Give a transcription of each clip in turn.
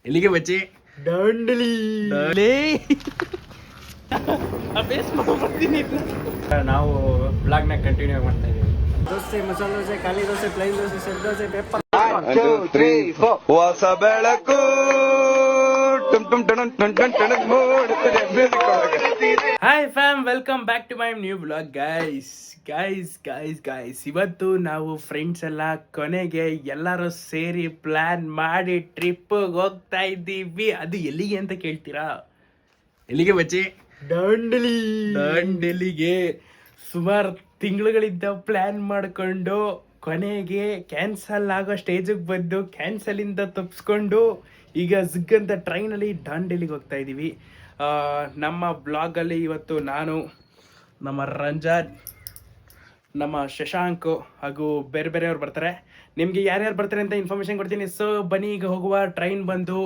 ಎಲ್ಲಿಗೆ ಬಚ್ಚಿ? ದಾಂಡಲಿ. ನಾವು ಬ್ಲಾಗ್ನಾಗ ಕಂಟಿನ್ಯೂ ಮಾಡ್ತಾ ಇದೀವಿ. ದೋಸೆ, ಮಸಾಲೆ ದೋಸೆ, ಖಾಲಿ dosa, plain dosa, set dosa, paper. ಹೊಸ ಬೆಳಕು hi fam, welcome back to my new blog. Guys ಇವತ್ತು ನಾವು ಫ್ರೆಂಡ್ಸ್ ಎಲ್ಲ ಕೊನೆಗೆ ಎಲ್ಲರೂ ಸೇರಿ ಪ್ಲಾನ್ ಮಾಡಿ ಟ್ರಿಪ್ ಹೋಗ್ತಾ ಇದ್ದೀವಿ. ಅದು ಎಲ್ಲಿಗೆ ಅಂತ ಕೇಳ್ತೀರಾ? ಎಲ್ಲಿಗೆ ಬಚ್ಚಿ? ದಾಂಡೇಲಿಗೆ. ಸುಮಾರು ತಿಂಗಳುಗಳಿಂದ ಪ್ಲಾನ್ ಮಾಡಿಕೊಂಡು ಕೊನೆಗೆ ಕ್ಯಾನ್ಸಲ್ ಆಗೋ ಸ್ಟೇಜಿಗೆ ಬಂದು ಕ್ಯಾನ್ಸಲಿಂದ ತಪ್ಪಿಸ್ಕೊಂಡು ಈಗ ಜಿಗ್ಗಂತ ಟ್ರೈನಲ್ಲಿ ದಾಂಡೇಲಿಗೆ ಹೋಗ್ತಾ ಇದ್ದೀವಿ. ನಮ್ಮ ಬ್ಲಾಗಲ್ಲಿ ಇವತ್ತು ನಾನು, ನಮ್ಮ ರಂಜಾನ್, ನಮ್ಮ ಶಶಾಂಕ್ ಹಾಗೂ ಬೇರೆ ಬೇರೆಯವ್ರು ಬರ್ತಾರೆ. ನಿಮಗೆ ಯಾರ್ಯಾರು ಬರ್ತಾರೆ ಅಂತ ಇನ್ಫಾರ್ಮೇಷನ್ ಕೊಡ್ತೀನಿ. ಸೊ ಬನ್ನಿ, ಈಗ ಹೋಗುವ. ಟ್ರೈನ್ ಬಂದು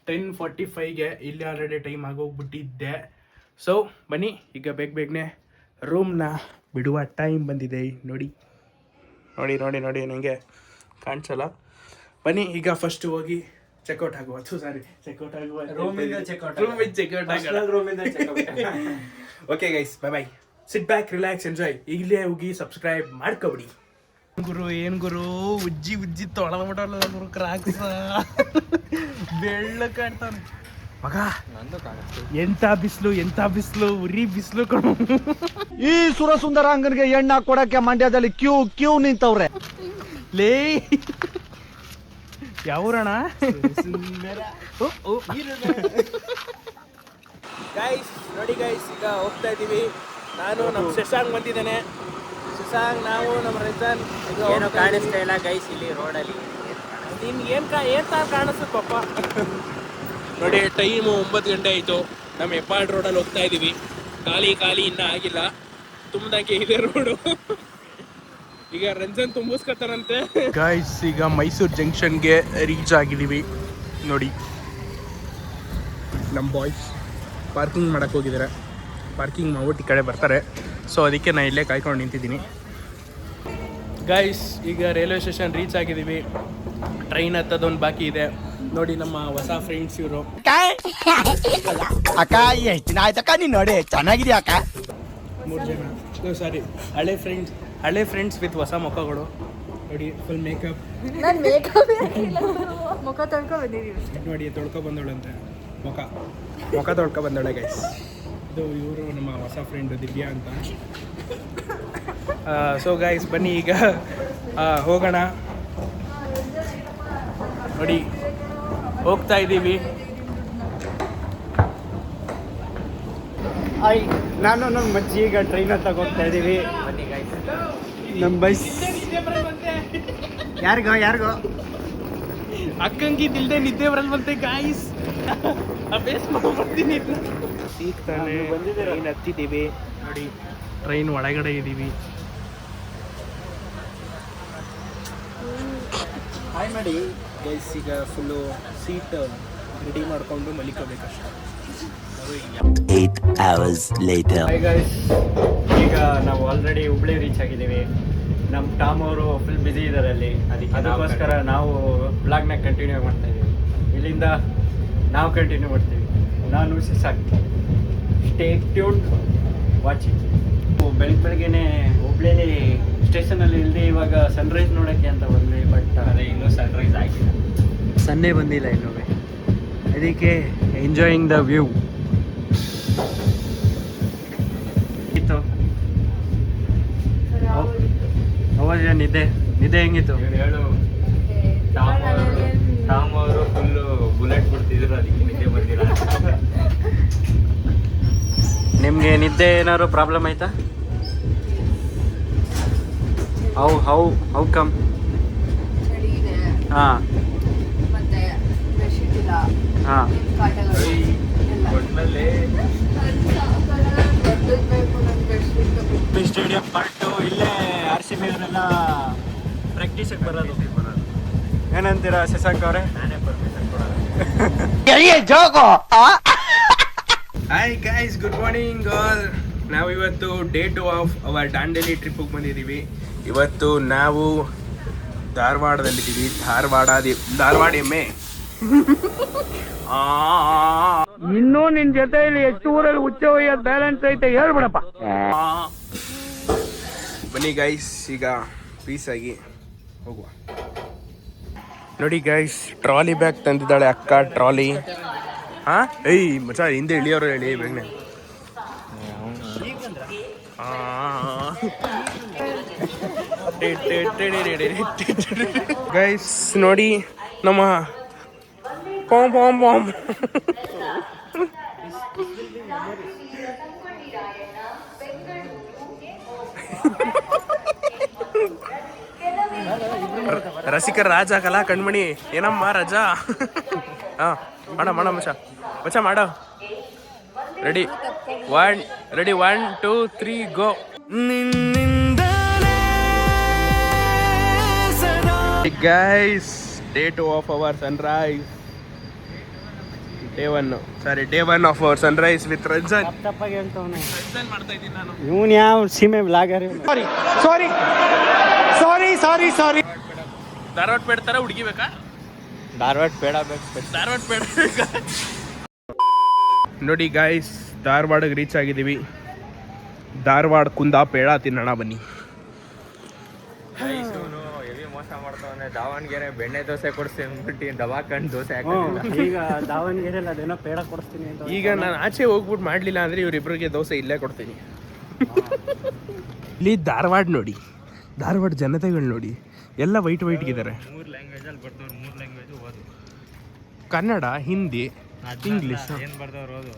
10:45ಗೆ. ಇಲ್ಲಿ ಆಲ್ರೆಡಿ ಟೈಮ್ ಆಗೋಗ್ಬಿಟ್ಟಿದ್ದೆ. ಸೊ ಬನ್ನಿ, ಈಗ ಬೇಗನೆ ರೂಮ್ನ ಬಿಡುವ ಟೈಮ್ ಬಂದಿದೆ. ನೋಡಿ ನನಗೆ ಕಾಣಿಸಲ್ಲ. ಬನ್ನಿ, ಈಗ ಫಸ್ಟ್ ಹೋಗಿ ಚೆಕ್ಔಟ್ ಆಗುವ. Okay guys, by. Sit back, relax, enjoy. ಈಗಲೇ ಹೋಗಿ ಸಬ್ಸ್ಕ್ರೈಬ್ ಮಾಡ್ಕೊಬಿಡಿ. ಗುರು ಉಜ್ಜಿ ತೊಳೆದ್ಬಿಟ್ಟಲ್ಲ ಗುರು. ಕ್ರಾಕ್ಸ್ ಬೆಳ್ಳ ಕಾಣ್ತಾನೆ ಮಗ. ಎಂತ ಬಿಸಿಲು ಉರಿ ಬಿಸಿಲು ಕಣು. ಈ ಸುರಸುಂದರಾಂಗನ್ಗೆ ಎಣ್ಣ ಕೊಡಕ್ಕೆ ಮಂಡ್ಯದಲ್ಲಿ ಕ್ಯೂ ನಿಂತವ್ರೆ. ಲೇ ಯಾವೂರಣ? ಗೈಸ್ ನೋಡಿ ಗೈಸ್, ಈಗ ಹೋಗ್ತಾ ಇದೀವಿ. ನಾನು ನಮ್ಮ ಶಶಾಂಕ್ ಬಂದಿದ್ದೇನೆ. ಶಶಾಂಕ್, ನಾವು ನಮ್ಮ ರಂಜಾನ್. ಏನೋ ಕಾಣಿಸ್ತಾ ಇಲ್ಲ ಗೈಸ್ ಇಲ್ಲಿ ರೋಡಲ್ಲಿ. ನಿನ್ಗೆ ಏನ್ ಕಾಣಿಸ್ತದೆ ಪಾಪ. ನೋಡಿ, ಟೈಮು 9 ಗಂಟೆ ಆಯಿತು. ನಮ್ಮ ಹೆಬ್ಬಾಳ್ ರೋಡಲ್ಲಿ ಹೋಗ್ತಾ ಇದ್ದೀವಿ. ಖಾಲಿ ಇನ್ನೂ ಆಗಿಲ್ಲ, ತುಂಬದಾಗೆ ಇದೆ ರೋಡು. ಈಗ ರಂಜನ್ ತುಂಬಿಸ್ಕೊತಾರಂತೆ. ಗೈಸ್, ಈಗ ಮೈಸೂರು ಜಂಕ್ಷನ್ಗೆ ರೀಚ್ ಆಗಿದ್ದೀವಿ. ನೋಡಿ, ನಮ್ಮ ಬಾಯ್ಸ್ ಪಾರ್ಕಿಂಗ್ ಮಾಡಕ್ಕೆ ಹೋಗಿದ್ದಾರೆ. ಪಾರ್ಕಿಂಗ್ ಮಾಡ್ಬಿಟ್ಟು ಈ ಕಡೆ ಬರ್ತಾರೆ. ಸೊ ಅದಕ್ಕೆ ನಾನು ಇಲ್ಲೇ ಕಾಯ್ಕೊಂಡು ನಿಂತಿದ್ದೀನಿ. ಗೈಸ್, ಈಗ ರೈಲ್ವೆ ಸ್ಟೇಷನ್ ರೀಚ್ ಆಗಿದ್ದೀವಿ. ಟ್ರೈನ್ ಹತ್ತದೊಂದು ಬಾಕಿ ಇದೆ. ನೋಡಿ, ನಮ್ಮ ಹೊಸ ಫ್ರೆಂಡ್ಸ್ ಇವರು. ಅಕ್ಕ, ಎಷ್ಟು ದಿನ ಆಯ್ತಕ್ಕ ನೀನು ನೋಡಿ, ಚೆನ್ನಾಗಿದ್ಯಾ ಅಕ್ಕ? 3 ಜನ. ಸಾರಿ, ಹಳೆ ಫ್ರೆಂಡ್ಸ್ ವಿತ್ ಹೊಸ ಮುಖಗಳು. ನೋಡಿ, ಫುಲ್ ಮೇಕಪ್. ಮುಖ ತೊಳ್ಕೊ ಬಂದಿದ್ದೀವಿ. ನೋಡಿ, ತೊಳ್ಕೊ ಬಂದವಳಂತೆ. ಮುಖ ತೊಳ್ಕೊ ಬಂದವಳೆ ಗೈಸ್. ಇದು ಇವರು ನಮ್ಮ ಹೊಸ ಫ್ರೆಂಡ್ ದಿವ್ಯಾ ಅಂತ. ಸೊ ಗೈಸ್, ಬನ್ನಿ ಈಗ ಹೋಗೋಣ. ನೋಡಿ, ಹೋಗ್ತಾ ಇದ್ದೀವಿ. ನಾನು ನಮ್ಮ ಅಜ್ಜಿ ಈಗ ಟ್ರೈನ್ ಹತ್ತಾಗ ಹೋಗ್ತಾ ಇದ್ದೀವಿ. ನಮ್ಮ ಬಸ್ ಯಾರಿಗೋ ಅಕ್ಕಂಗಿದ್ದಿಲ್ದೆ ನಿದ್ದೆ ಬರಲ್ ಬಂತೆ ಗಾಯ್ಸ್. ಅಭ್ಯಾಸ ಮಾಡ್ತೀನಿ. ಈಗ ತಾನೇ ಟ್ರೈನ್ ಹತ್ತಿದ್ದೀವಿ. ನೋಡಿ, ಟ್ರೈನ್ ಒಳಗಡೆ ಇದ್ದೀವಿ. ಹಾಯ್ ಮಾಡಿ ಗೈಸ್. ಈಗ ಫುಲ್ಲು ಸೀಟ್ ರೆಡಿ ಮಾಡಿಕೊಂಡು ಮಲಿಕೋಬೇಕಷ್ಟೆ. 8 hours later. ಹಾಯ್ ಗೈಸ್, ಈಗ ನಾವು ಆಲ್ರೆಡಿ ಹುಬ್ಳಿ ರೀಚ್ ಆಗಿದ್ದೀವಿ. ನಮ್ಮ ಟಾಮ್ ಅವರು ಫುಲ್ ಬ್ಯುಸಿ ಇದ್ದಾರೆ ಅಲ್ಲಿ. ಅದಕ್ಕೋಸ್ಕರ ನಾವು ಬ್ಲಾಗ್ನಾಗ ಕಂಟಿನ್ಯೂ ಮಾಡ್ತಾ ಇದ್ದೀವಿ. ಇಲ್ಲಿಂದ ನಾವು ಕಂಟಿನ್ಯೂ ಮಾಡ್ತೀವಿ. ನಾನು ಶಶಾಂಕ್. Stay tuned, watching. ಬೆಳಗ್ಗೆನೆ ಹುಬ್ಳಿಲಿ ಸ್ಟೇಷನಲ್ಲಿ ಇಲ್ಲದೆ ಇವಾಗ ಸನ್ರೈಸ್ ನೋಡೋಕ್ಕೆ ಅಂತ ಬಂದ್ವಿ. ಬಟ್ ಅದೇ ಇನ್ನೂ ಸನ್ರೈಸ್ ಆಗಿಲ್ಲ. ಸನ್ನೆ ಬಂದಿಲ್ಲ ಇನ್ನೂ. ಅದಕ್ಕೆ ಎಂಜಾಯಿಂಗ್ ದ ವ್ಯೂ. ಇತ್ತು ಹೌದಾ? ನಿದ್ದೆ ಹೆಂಗಿತ್ತು ಹೇಳು. ಟಾಮ್ ಅವರು ಫುಲ್ಲು ಬುಲೆಟ್ ಬಿಡ್ತಿದ್ರು, ಅದಕ್ಕೆ ನಿದ್ದೆ ಬಂದಿಲ್ಲ. ನಿಮಗೆ ನಿದ್ದೆ ಏನಾದ್ರು ಪ್ರಾಬ್ಲಮ್ ಆಯ್ತಾ? How come? ಹಾಂ ಸ್ಟೇಡಿಯಂ ಪಾರ್ಟು ಇಲ್ಲೇ RCB ಅವರೆಲ್ಲ ಪ್ರಾಕ್ಟೀಸಿಗೆ ಬರೋದು. ಏನಂತೀರಾ ಶಶಾಂಕ್ ಅವರೇ? ನಾನೇ ಪರ್ಮಿಷನ್ ಕೊಡೋದು. Hi guys, good morning all. ನಾವು ಇವತ್ತು ಡೇ 2 ಆಫ್ ಅವರ್ ದಾಂಡೇಲಿ ಟ್ರಿಪ್ಪಿಗೆ ಬಂದಿದ್ದೀವಿ. ಇವತ್ತು ನಾವು ಧಾರವಾಡದಲ್ಲಿದ್ದೀವಿ. ಧಾರವಾಡ ಎಮ್ಮೆ ಇನ್ನೂ ನಿನ್ ಜೊತೆಯಲ್ಲಿ ಎಷ್ಟು ಊರಲ್ಲಿ ಹುಚ್ಚ ಒಯ್ಯೋದು ಬ್ಯಾಲೆನ್ಸ್ ಐತೆ ಹೇಳ್ಬಿಡಪ್ಪ. ಬನ್ನಿ ಗೈಸ್, ಈಗ ಪೀಸ್ ಆಗಿ ಹೋಗುವ. ನೋಡಿ ಗೈಸ್, ಟ್ರಾಲಿ ಬ್ಯಾಗ್ ತಂದಿದ್ದಾಳೆ ಅಕ್ಕ. ಟ್ರಾಲಿ ಏಯ್ ಮಚ್ಚ, ಹಿಂದೆ ಇಳಿಯೋರು ಹೇಳಿ ಬೇಗನೆ. ಗೈಸ್ ನೋಡಿ, ನಮ್ಮ ಪಾಮ್ ಪಾಮ್ ಪಾಮ್ ರಸಿಕರ ರಾಜ ಕಲಾ ಕಣ್ಮಣಿ ಏನಮ್ಮ ರಜಾ. ಹಾ ಮಾಡ ಮಚ್ಚ ಮಾಡ. Ready 1 2 3 go. Guys, day 2 of our Sunrise. Day 1 of our Sunrise with Ranjan. ತಪ್ಪಾಗಿ ಹೇಳ್ತವನೆ. ರಂಜನ್ ಮಾಡ್ತಾ ಇದ್ದೀನಿ ನಾನು. ಇವನ್ ಯಾವ ಸೀಮೆ ಬ್ಲಾಗರ್? ಸಾರಿ. ಧಾರವಾಡ ಪೇಡ ತರ ಹುಡುಗಿ ಬೇಕಾ? ಧಾರವಾಡ ಪೇಡ ಬೇಕು. ಧಾರವಾಡ ಪೇಡ ನೋಡಿ ಗಾಯ್ಸ್, ಧಾರವಾಡಕ್ಕೆ ರೀಚ್ ಆಗಿದ್ದೀವಿ. ಧಾರವಾಡ ಕುಂದ ಪೇಡ ತಿನ್ನೋಣ ಬನ್ನಿ. ಹೆವಿ ಮೋಸ ಮಾಡ್ತಾವನೆ. ದಾವಣಗೆರೆ ಬೆಣ್ಣೆ ದೋಸೆ ಕೊಡ್ತೀನಿ ಅಂದ್ಬಿಟ್ಟು ದವಾಖಂಡ್ ದೋಸೆ ಈಗ ದಾವಣಗೆರೆಯಲ್ಲಿ ಅದೇನೋ ಪೇಡ ಕೊಡಿಸ್ತೀನಿ ಅಂತ. ಈಗ ನಾನು ಆಚೆ ಹೋಗ್ಬಿಟ್ಟು ಮಾಡಲಿಲ್ಲ ಅಂದರೆ ಇವರಿಬ್ಬರಿಗೆ ದೋಸೆ ಇಲ್ಲೇ ಕೊಡ್ತೀನಿ. ಇಲ್ಲಿ ಧಾರವಾಡ ನೋಡಿ, ಧಾರವಾಡ ಜನತೆಗಳು ನೋಡಿ, ಎಲ್ಲ ವೈಟ್ಗಿದ್ದಾರೆ. 3 ಲ್ಯಾಂಗ್ವೇಜಲ್ಲಿ ಬರ್ದವ್ರು, 3 ಲ್ಯಾಂಗ್ವೇಜ್ ಓದು. ಕನ್ನಡ, ಹಿಂದಿ, ಇಂಗ್ಲಿಷ್. ಏನು ಬರ್ದವ್ರು ಓದು.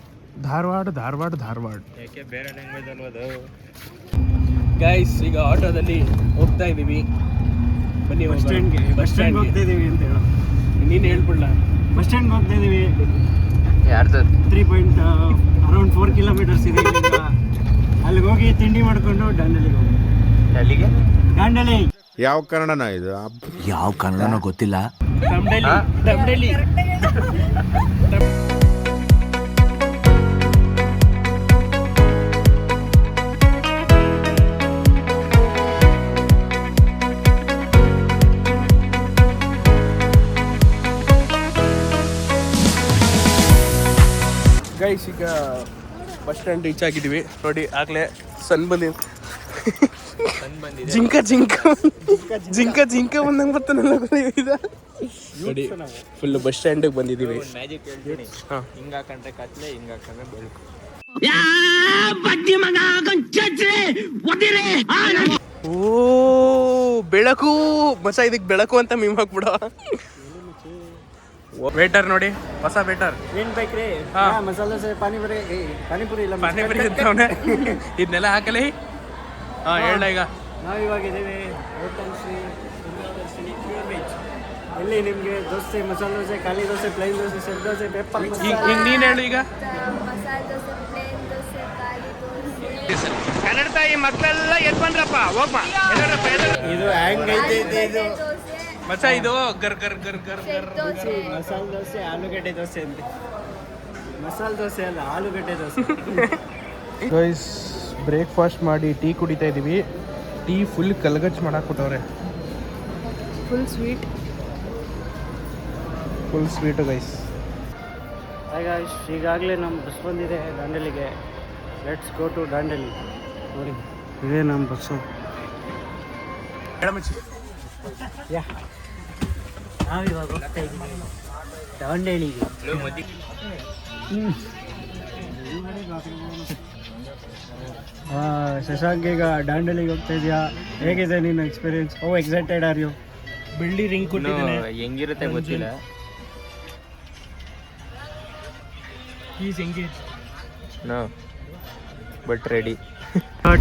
ಧಾರವಾಡ ಯಾಕೆ ಬೇರೆ ಲ್ಯಾಂಗ್ವೇಜಲ್ಲಿ ಓದು. ಗೈಸ್, ಈಗ ಆಟೋದಲ್ಲಿ ಹೋಗ್ತಾ ಇದ್ದೀವಿ. ಬನ್ನಿ ಬಸ್ ಸ್ಟ್ಯಾಂಡ್ಗೆ ಹೋಗ್ತಾ ಇದೀವಿ ಅಂತ ಹೇಳೋ. ನೀನು ಹೇಳ್ಬಿಡ್ಲ. ಬಸ್ ಸ್ಟ್ಯಾಂಡ್ಗೆ ಹೋಗ್ತಾ ಇದೀವಿ. ಯಾರ್ದು 3.4 ಕಿಲೋಮೀಟರ್ಸ್ ಇದೆ ಇಲ್ಲಿಂದ. ಅಲ್ಲಿಗೆ ಹೋಗಿ ತಿಂಡಿ ಮಾಡ್ಕೊಂಡು ದಾಂಡೇಲಿಗೆ ಹೋಗಿ. ಅಲ್ಲಿಗೆ ದಾಂಡೇಲಿ ಯಾವ ಕನ್ನಡನ ಇದು? ಯಾವ ಕನ್ನಡನೋ ಗೊತ್ತಿಲ್ಲ. ದಮ್ಡೇಲಿ. ಗೈಸ್, ಈಗ ಬಸ್ ಸ್ಟ್ಯಾಂಡ್ ರೀಚ್ ಆಗಿದ್ದೀವಿ. ನೋಡಿ, ಆಗಲೇ ಸನ್ ಬಂದಿದೆ. ಜಿಂಕ ಬಂದಂಗೆ ಬರ್ತಾನಲ್ಲ. ನೋಡಿ, ಫುಲ್ ಬಸ್ ಸ್ಟ್ಯಾಂಡಿಗೆ ಬಂದಿದ್ದೀವಿ. ಮ್ಯಾಜಿಕ್ ಹೇಳ್ತೀನಿ. ಹಿಂಗೆ ಹಾಕೊಂಡ್ರೆ ಕತ್ಲೆ, ಹಿಂಗೆ ಹಾಕೊಂಡ್ರೆ ಬೆಳಕು. ಓ ಬೆಳಕು ಮಚ್ಚ, ಇದಕ್ಕೆ ಬೆಳಕು ಅಂತ ಮೀಮ್ ಹಾಕ್ಬಿಡ. ವೇಟರ್ ನೋಡಿ, ಹೊಸ ವೇಟರ್. ಏನ್ ಬೇಕ್ರಿ? ಮಸಾಲೆ ದೋಸೆ, ಪಾನಿಪುರಿ ಇಲ್ಲ. ಪಾನಿಪುರಿ ಅಂತವನೆ. ಇದನ್ನೆಲ್ಲ ಹಾಕಲಿ. ಹೇಳ. ಈಗ ನಾವಿವಾಗ ಇದ್ದೀವಿ ಹೋಟೆಲ್ ಶ್ರೀ ಸುಂದರದರ್ಶಿನಿ ಪ್ಯೂರ್ ವೆಜ್. ಇಲ್ಲಿ ನಿಮಗೆ ದೋಸೆ, ಮಸಾಲೆ ದೋಸೆ, ಖಾಲಿ dosa, plain dosa, set dosa, pepper ಈಗ ನೀನು ಹೇಳು. ಈಗ ಮಸಾಲೆ ದೋಸೆ, ಪ್ಲೇನ್ ದೋಸೆ, ಖಾಲಿ ದೋಸೆ. ಕನ್ನಡ ತಾಯಿ ಮಕ್ಕಳೆಲ್ಲ ಎದ್ ಬಂದ್ರಪ್ಪ. ಹೋಗ್ಮ ಇದು ಹ್ಯಾಂಗ್ ಐತೆ ಇದು ದೋಸೆ, ಮಚ್ಚ, ಇದು ಗರ್ ಗರ್ ಗರ್ ಗರ್ ಗರ್. ದೋಸೆ. ಮಸಾಲೆ ದೋಸೆ, ಆಲೂಗಡ್ಡೆ ದೋಸೆ ಅಂತ. ಮಸಾಲೆ ದೋಸೆ ಅಲ್ಲ, ಆಲೂಗಡ್ಡೆ ದೋಸೆ. ಗೈಸ್, ಬ್ರೇಕ್ಫಾಸ್ಟ್ ಮಾಡಿ ಟೀ ಕುಡಿತಾ ಇದ್ದೀವಿ. ಟೀ ಫುಲ್ ಕಲ್ಗಚ್ ಮಾಡಾಕ್ಬಿಟ್ಟವ್ರೆ. Full sweet. Full sweet guys. ಈಗಾಗಲೇ ನಮ್ಮ ಬಸ್ ಬಂದಿದೆ ದಾಂಡೇಲಿಗೆ. Let's go to Dandeli. ನೋಡಿ, ಇದೇ ನಮ್ಮ ಬಸ್ಸು. ನಾವಿವಾಗ ಹೋಗ್ತಾ ಇದ್ದೀವಿ ದಾಂಡೇಲಿಗೆ. ಶಶಾಂಕ್, ಈಗ ದಾಂಡೇಲಿಗೆ ಹೋಗ್ತಾ ಇದೆಯಾ? ಹೇಗಿದೆ ನಿನ್ನ experience? Oh excited are you? ಬೆಳ್ಳಿ ರಿಂಗ್ ಕೊಟ್ಟಿದ್ದಾನೆ. ಹೆಂಗಿರುತ್ತೆ ಗೊತ್ತಿಲ್ಲ. Is engage. No but ready.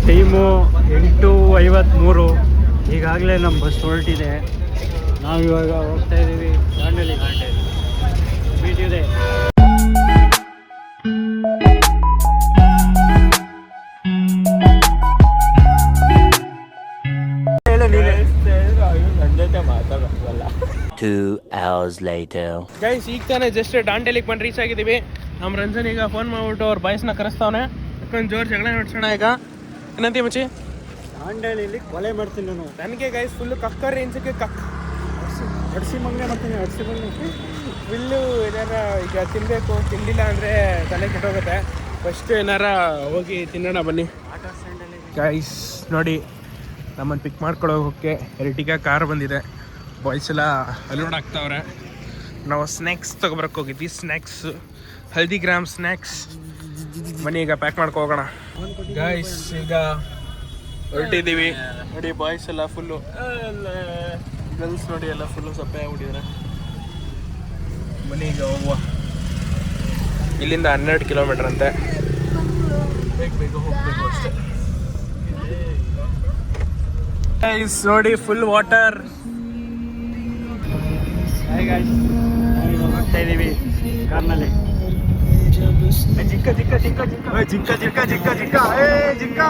Time 8:53. ಈಗಾಗಲೇ ನಮ್ಮ ಬಸ್ ಹೊರಟಿದೆ. ನಾವಿವಾಗ ಹೋಗ್ತಾ ಇದ್ದೀವಿ ದಾಂಡೇಲಿ. ಮೀಟ್ ಇದೆ. ಮಾತಾಡಲ್ಲ. 2 hours later. ಗೈಸ್, ಈಗ ತಾನೇ ಜಸ್ಟ್ ದಾಂಡೇಲಿಗೆ ಬಂದು ರೀಚ್ ಆಗಿದ್ದೀವಿ. ನಮ್ಮ ರಂಜನ್ ಈಗ ಫೋನ್ ಮಾಡ್ಬಿಟ್ಟು ಅವ್ರ ಬಾಯ್ಸ್ನ ಕರೆಸ್ತಾವನೆ. ಯಾಕಂದ್ರೆ ಜೋರು ಜಗಳ ನಡೆಸೋಣ. ಈಗ ಏನಂತೀವಿ ಮಚ್ಚಿ? ದಾಂಡೇಲಿಯಲ್ಲಿ ಕೊಲೆ ಮಾಡ್ತೀನಿ ನಾನು. ನನಗೆ ಗೈಸ್ ಫುಲ್ಲು ಕಕ್ಕ ರೇಂಜಕ್ಕೆ ಅಡ್ಸಿ ಮಂಗನೆ ಮಾಡ್ತೀನಿ. ಫುಲ್ಲು ಏನಾರ ಈಗ ತಿನ್ನಬೇಕು, ತಿಂದಿಲ್ಲ ಅಂದರೆ ತಲೆ ಕೆಟ್ಟೋಗುತ್ತೆ. ಫಸ್ಟ್ ಏನಾರ ಹೋಗಿ ತಿನ್ನೋಣ ಬನ್ನಿ ಗೈಸ್. ನೋಡಿ ನಮ್ಮನ್ನು ಪಿಕ್ ಮಾಡ್ಕೊಳ್ಳೋಕೆ ಎರ್ಟಿಗಾ ಕಾರ್ ಬಂದಿದೆ. ಬಾಯ್ಸ್ ಎಲ್ಲ ಅಲೋಡ್ ಆಗ್ತಾವ್ರೆ. ನಾವು ಸ್ನ್ಯಾಕ್ಸ್ ತೊಗೊಬರಕ್ಕೆ ಹೋಗಿದ್ವಿ. Snacks Haldiram snacks. ಬನ್ನಿ ಈಗ ಪ್ಯಾಕ್ ಮಾಡ್ಕೊ ಹೋಗೋಣ ಗೈಸ್. ಈಗ ಹೊರಟಿದ್ದೀವಿ. ನೋಡಿ ಬಾಯ್ಸ್ ಎಲ್ಲ ಫುಲ್ಲು, ಗರ್ಲ್ಸ್ ನೋಡಿ ಎಲ್ಲ ಫುಲ್ಲು ಸಪ್ಪೆ ಆಗ್ಬಿಟ್ಟಿದ್ದಾರೆ. ಬನ್ನಿ ಈಗ ಹೋಗುವ. ಇಲ್ಲಿಂದ 12 ಕಿಲೋಮೀಟರ್ ಅಂತೆ. ಬೇಗ ಹೋಗ್ಬೇಕು ಅಷ್ಟೇ ಗೈಸ್. ನೋಡಿ ಫುಲ್ ವಾಟರ್. ಹೋಗ್ತಾ ಇದೀವಿ ಕಾರ್ನಲ್ಲಿ. ಜಿಂಕ ಜಿಂಕ ಜಿಂಕ ಜಿಂಕ ಜಿಂಕ ಜಿಂಕ ಜಿಂಕ ಜಿಂಕ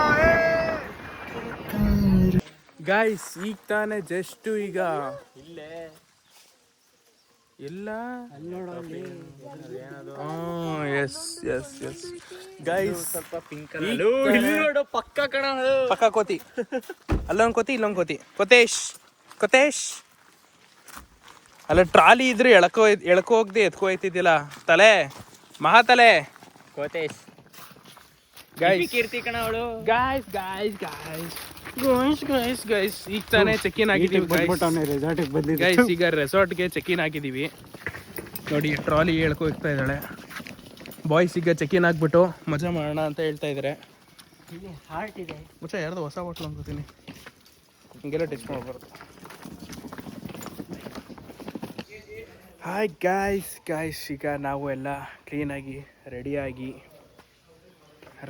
ಗೈಸ್ ಈಗ ತಾನೇ ಜಸ್ಟ್ ಈಗ ಇಲ್ಲೇ ಎಲ್ಲ ಎಸ್ ಎಸ್ ಎಸ್ ಗೈಸ್. ಸ್ವಲ್ಪ ಪಿಂಕ್ ನೋಡು ಪಕ್ಕ ಕಣ. ಪಕ್ಕ ಕೋತಿ. ಅಲ್ಲೊಂದು ಕೋತಿ, ಇಲ್ಲೊಂದು ಕೋತಿ. ಕೊತೇಶ್ ಅಲ್ಲ ಟ್ರಾಲಿ ಇದ್ರೆ ಎಳ್ಕೊ ಹೋಗ್ದೆ ಎತ್ಕೊ ಹೋಯ್ತಿದ್ದಿಲ್ಲ. ತಲೆ ಮಹಾತಲೆ ಕೋತೇಶ್ ಗೈಸ್. ಕೀರ್ತಿ ಕಣ ಅವಳು. Guys guys guys guys guys guys ಈಗ ತಾನೇ ಚೆಕ್ ಇನ್ ಆಗಿದ್ದೀವಿ ರೆಸಾರ್ಟಿಗೆ ಬಂದಿದ್ದೆ ಗೈಸ್. ಈಗ ರೆಸಾರ್ಟ್ಗೆ ಚೆಕ್ ಇನ್ ಆಗಿದ್ದೀವಿ. ನೋಡಿ ಟ್ರಾಲಿ ಹೇಳ್ಕೊ ಹೋಗ್ತಾ ಇದ್ದಾಳೆ. ಬಾಯ್ಸ್ ಈಗ ಚೆಕ್ ಇನ್ ಆಗಿಬಿಟ್ಟು ಮಜಾ ಮಾಡೋಣ ಅಂತ ಹೇಳ್ತಾ ಇದ್ದಾರೆ. ಇಲ್ಲಿ ಹಾರ್ಟ್ ಇದೆ. ಮುಚ್ಚ ಯಾರ್ದು ಹೊಸ ಹೋಟ್ಲು ಅನ್ಕೋತೀನಿ. ಹಿಂಗೆಲ್ಲ ಟೆಸ್ಟ್ ಮಾಡ್ಬಾರ್ದು. ಹಾಯ್ ಗಾಯ್ಸ್ ಈಗ ನಾವು ಎಲ್ಲ ಕ್ಲೀನಾಗಿ ರೆಡಿಯಾಗಿ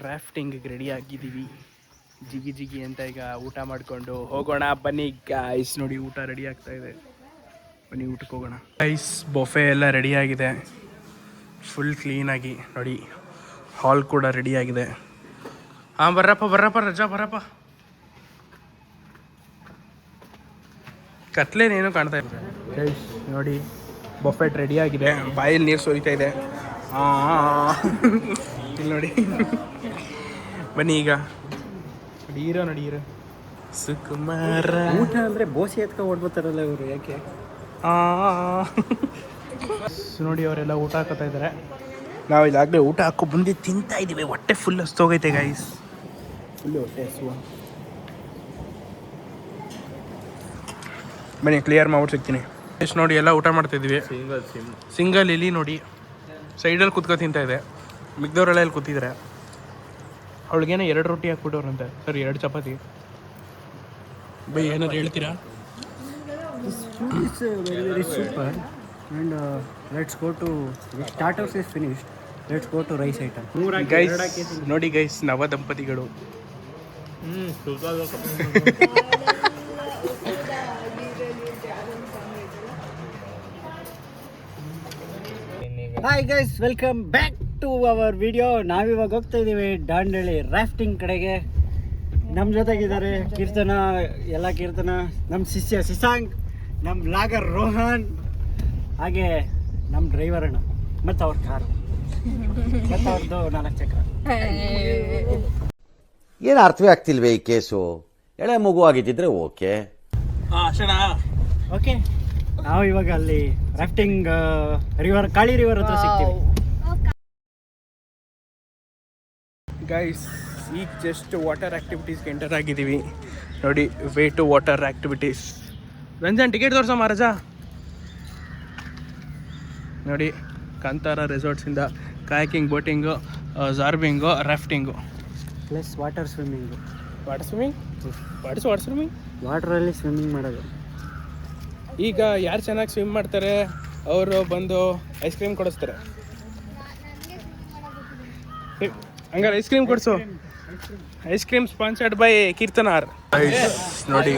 ರಾಫ್ಟಿಂಗಿಗೆ ರೆಡಿ ಆಗಿದ್ದೀವಿ. ಜಿಗಿ ಅಂತ ಈಗ ಊಟ ಮಾಡಿಕೊಂಡು ಹೋಗೋಣ ಬನ್ನಿ ಗಾಯ್ಸ್. ನೋಡಿ ಊಟ ರೆಡಿ ಆಗ್ತಾ ಇದೆ. ಬನ್ನಿ ಊಟಕ್ಕೆ ಹೋಗೋಣ ಗೈಸ್. ಬೊಫೆ ಎಲ್ಲ ರೆಡಿ ಆಗಿದೆ ಫುಲ್ ಕ್ಲೀನಾಗಿ. ನೋಡಿ ಹಾಲ್ ಕೂಡ ರೆಡಿ ಆಗಿದೆ. ಹಾಂ ಬರ್ರಪ್ಪ ರಜಾ ಬರಪ್ಪ. ಕತ್ಲೇನೇನು ಕಾಣ್ತಾ ಇದೆ ಗೈಸ್. ನೋಡಿ ಬೊಫೆಟ್ ರೆಡಿ ಆಗಿದೆ. ಬಾಯಲ್ಲಿ ನೀರು ಸೋರಿತಾ ಇದೆ. ಇಲ್ಲಿ ನೋಡಿ. ಬನ್ನಿ ಈಗ ನಡೀರೋ ಸುಕುಮಾರ. ಊಟ ಅಂದ್ರೆ ಬೋಸಿ ಎತ್ಕೊ ಓಡ್ಬೋತಾರಲ್ಲ ಇವರು, ಯಾಕೆ? ನೋಡಿ ಅವರೆಲ್ಲ ಊಟ ಹಾಕೋತಾ ಇದ್ದಾರೆ. ನಾವು ಇದಾಗಲೇ ಊಟ ಹಾಕೋ ಬಂದು ತಿಂತಾ ಇದ್ದೀವಿ. ಹೊಟ್ಟೆ ಫುಲ್ ಹಸ್ತೋಗೈತೆ ಗೈಸ್. ಫುಲ್ಲು ಹೊಟ್ಟೆ ಹಸುವ. ಬನ್ನಿ ಕ್ಲಿಯರ್ ಮಾಡ್ಬಿಟ್ಟು ಸಿಗ್ತೀನಿ. ಎಷ್ಟು ನೋಡಿ ಎಲ್ಲ ಊಟ ಮಾಡ್ತಾಯಿದ್ವಿ. ಸಿಂಗಲ್ ಇಲ್ಲಿ ನೋಡಿ ಸೈಡಲ್ಲಿ ಕುತ್ಕೊ ತಿಂತಾ ಇದೆ. ಮಿಕ್ದವ್ರೆಲ್ಲ ಇಲ್ಲಿ ಕೂತಿದ್ದಾರೆ. ಅವಳಿಗೇನೋ 2 ರೊಟ್ಟಿ ಹಾಕ್ಬಿಟ್ಟವ್ರಂತೆ. ಸರಿ 2 ಚಪಾತಿ. ಬೈ ಏನಾದ್ರು ಹೇಳ್ತೀರಾ? Very super. And let's go to starters is finished. Let's go to rice item. Guys ನೋಡಿ ಗೈಸ್, ನವ ದಂಪತಿಗಳು. Hi guys, welcome back to our video. ನಾವಿವಾಗ ಹೋಗ್ತಾ ಇದ್ದೀವಿ ದಾಂಡೇಲಿ ರಾಫ್ಟಿಂಗ್ ಕಡೆಗೆ. ನಮ್ಮ ಜೊತೆಗಿದ್ದಾರೆ ಕೀರ್ತನ, ನಮ್ಮ ಶಿಷ್ಯ ಶಿಶಾಂಕ್, ನಮ್ಮ ಲಾಗರ್ ರೋಹನ್, ಹಾಗೆ ನಮ್ಮ ಡ್ರೈವರ್ ಅಣ್ಣ, ಮತ್ತು ಅವ್ರ ಕಾರು, ಮತ್ತು ಅವ್ರದ್ದು 4 ಚಕ್ರ. ಏನು ಅರ್ಥವೇ ಆಗ್ತಿಲ್ವೇ ಈ ಕೇಸು? ಎಳೆ ಮಗು ಆಗಿದ್ದಿದ್ರೆ ಓಕೆ. ಓಕೆ, ನಾವು ಇವಾಗ ಅಲ್ಲಿ ರಾಫ್ಟಿಂಗ್ ಕಾಳಿ ರಿವರ್ ಹತ್ರ ಸಿಗ್ತೀವಿ. ಗೈಸ್ ಈಗ ಜಸ್ಟ್ ವಾಟರ್ ಆ್ಯಕ್ಟಿವಿಟೀಸ್ಗೆ ಎಂಟರ್ ಆಗಿದ್ದೀವಿ. ನೋಡಿ way to water activities. Ranjan ticket ತೋರ್ಸಮ್ಮ ರಜಾ. ನೋಡಿ ಕಾಂತಾರ ರೆಸಾರ್ಟ್ಸಿಂದ kayaking, boating, zorbing, rafting plus water swimming. Water swimming. ವಾಟ್ರಲ್ಲಿ ಸ್ವಿಮ್ಮಿಂಗ್ ಮಾಡೋದು. ಈಗ ಯಾರು ಚೆನ್ನಾಗಿ ಸ್ವಿಮ್ ಮಾಡ್ತಾರೆ ಅವರು ಬಂದು ಐಸ್ ಕ್ರೀಮ್ ಕೊಡಿಸ್ತಾರೆ. ಹಂಗಾರೆ ಐಸ್ ಕ್ರೀಮ್ ಕೊಡಿಸು. ಐಸ್ ಕ್ರೀಮ್ ಸ್ಪಾನ್ಸರ್ಡ್ ಬೈ ಕೀರ್ತನಾರ್. ನೋಡಿ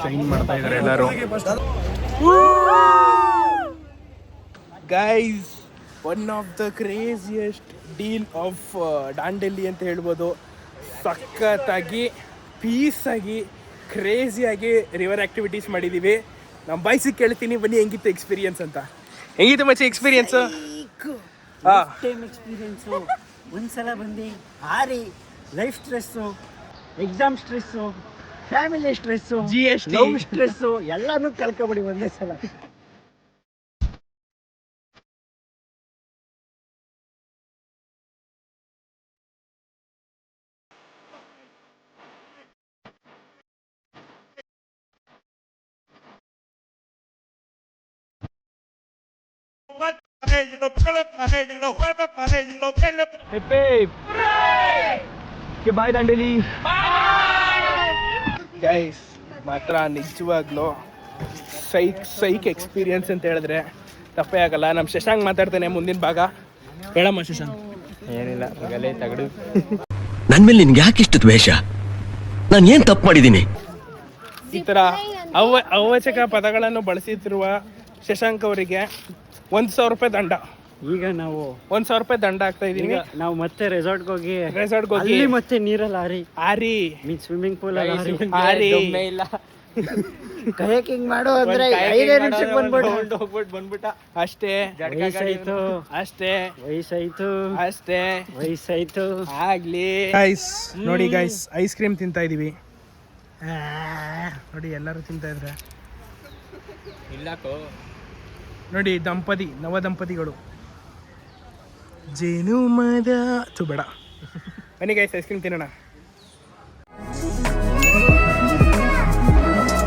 ಸೈನ್ ಮಾಡ್ತಾ ಇದ್ದಾರೆ ಎಲ್ಲರೂ. Guys, one of the craziest deal of Dandeli ಅಂತ ಹೇಳ್ಬೋದು. ಸಖತ್ತಾಗಿ ಪೀಸಾಗಿ ಕ್ರೇಜಿಯಾಗಿ ರಿವರ್ ಆ್ಯಕ್ಟಿವಿಟೀಸ್ ಮಾಡಿದ್ದೀವಿ. ನಮ್ಮ ಬಾಯ್ಸಿಗೆ ಕೇಳ್ತೀನಿ ಬನ್ನಿ ಹೆಂಗಿತ್ತು ಎಕ್ಸ್ಪೀರಿಯನ್ಸ್ ಅಂತ. ಹೆಂಗಿತ್ತು ಮಚ್ಚಿ ಎಕ್ಸ್ಪೀರಿಯನ್ಸು? Time experience. ಒಂದ್ಸಲ ಬಂದು ಹಾರಿ life stress, exam stress, family stress, GST love stress ಎಲ್ಲನೂ ಕಲ್ಕೊಬಿಡಿ ಒಂದೇ ಸಲ. ಬಾಯ್ ದಾಂಡೇಲಿ ಗೈಸ್. ಮಾತ್ರ ನಿಜವಾಗ್ಲೂ ಸೈಕ್ ಎಕ್ಸ್ಪೀರಿಯನ್ಸ್ ಅಂತ ಹೇಳಿದ್ರೆ ತಪ್ಪೇ ಆಗಲ್ಲ. ನಮ್ಮ ಶಶಾಂಕ್ ಮಾತಾಡ್ತಾನೆ ಮುಂದಿನ ಭಾಗ. ಹೇಳಮ್ಮ ಶಶಾಂಕ್. ಏನಿಲ್ಲ ಗಲೆ ತಗಡು. ನನ್ ಮೇಲೆ ನಿನ್ಗೆ ಯಾಕೆ ಇಷ್ಟು ದ್ವೇಷ? ನಾನು ಏನ್ ತಪ್ಪು ಮಾಡಿದ್ದೀನಿ? ಈ ಥರ ಅವಚಕ ಪದಗಳನ್ನು ಬಳಸುತ್ತಿರುವ ಶಶಾಂಕ್ ಅವರಿಗೆ 1,000 ರೂಪಾಯಿ ದಂಡ. ಈಗ ನಾವು 1,000 ರೂಪಾಯಿ ದಂಡ ಆಗ್ತಾ ಇದೀನಿ. ಈಗ ನಾವು ಮತ್ತೆ ರೆಸಾರ್ಟ್ಗೆ ಹೋಗಿ ರೆಸಾರ್ಟ್ಗೆ ಅಲ್ಲಿ ಮತ್ತೆ ನೀರಲ್ಲಿ ಆರಿ ಮೀನ್ ಸ್ವಿಮ್ಮಿಂಗ್ ಪೂಲ್ ಆರಿ ಇಲ್ಲ ಕಯಾಕಿಂಗ್ ಮಾಡು ಅಂದ್ರೆ 5 ನಿಮಿಷಕ್ಕೆ ಬಂದ್ಬಿಟ್ಟ ಅಷ್ಟೇ ವಯಸ್ಸಾಯ್ತು ಅಷ್ಟೇ ವಯಸ್ಸಾಯ್ತು ಅಷ್ಟೇ ವಯಸ್ಸಾಯ್ತು. ಆಗ್ಲಿ ಗೈಸ್. ನೋಡಿ ಗೈಸ್, ಐಸ್ ಕ್ರೀಮ್ ತಿಂತಾ ಇದೀವಿ. ನೋಡಿ ಎಲ್ಲರೂ ತಿಂತಾ ಇದ್ರೆ ಇಲ್ಲಕೋ. ನೋಡಿ ನವ ದಂಪತಿಗಳು ಜೇನು ಮದ ಬೇಡ. ಬನ್ನಿ ಗೈಸ್, ಐಸ್ ಕ್ರೀಮ್ ತಿನ್ನೋಣ.